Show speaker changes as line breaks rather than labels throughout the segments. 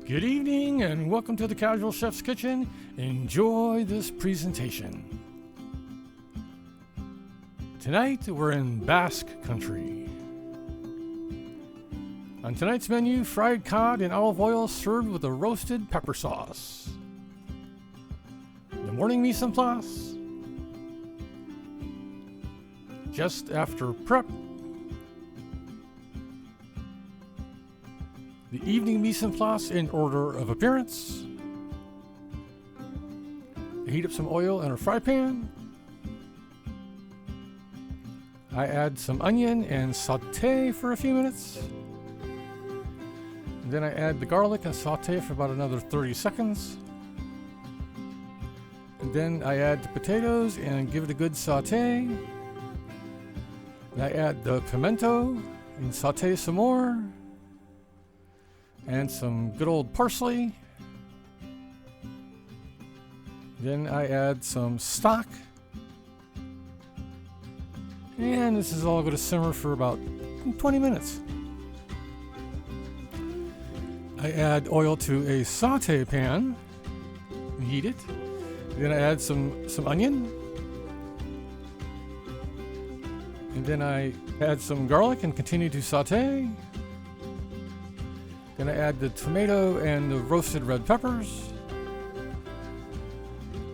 Good evening and welcome to the Casual Chef's Kitchen. Enjoy this presentation. Tonight we're in Basque country. On tonight's menu, fried cod in olive oil served with a roasted pepper sauce. The morning mise en place. Just after prep. The evening mise en place in order of appearance. I heat up some oil in a fry pan. I add some onion and saute for a few minutes. And then I add the garlic and saute for about another 30 seconds. And then I add the potatoes and give it a good saute. And I add the pimento and saute some more. And some good old parsley. Then I add some stock. And this is all going to simmer for about 20 minutes. I add oil to a saute pan and heat it. Then I add some onion. And then I add some garlic and continue to saute. Then I add the tomato and the roasted red peppers.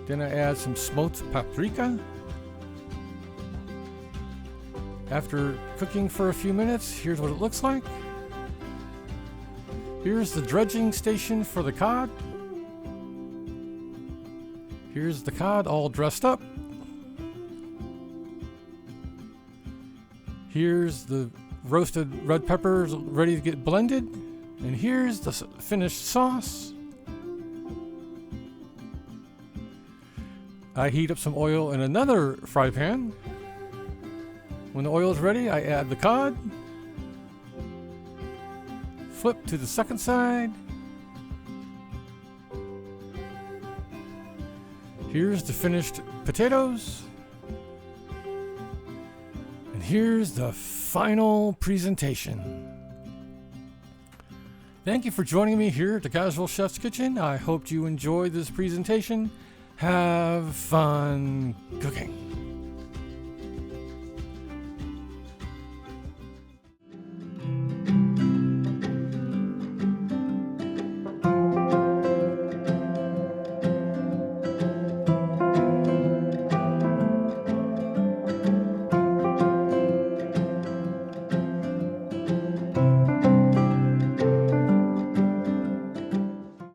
Then I add some smoked paprika. After cooking for a few minutes, here's what it looks like. Here's the dredging station for the cod. Here's the cod all dressed up. Here's the roasted red peppers ready to get blended. And here's the finished sauce. I heat up some oil in another fry pan. When the oil is ready, I add the cod. Flip to the second side. Here's the finished potatoes. And here's the final presentation. Thank you for joining me here at the Casual Chef's Kitchen. I hope you enjoyed this presentation. Have fun cooking.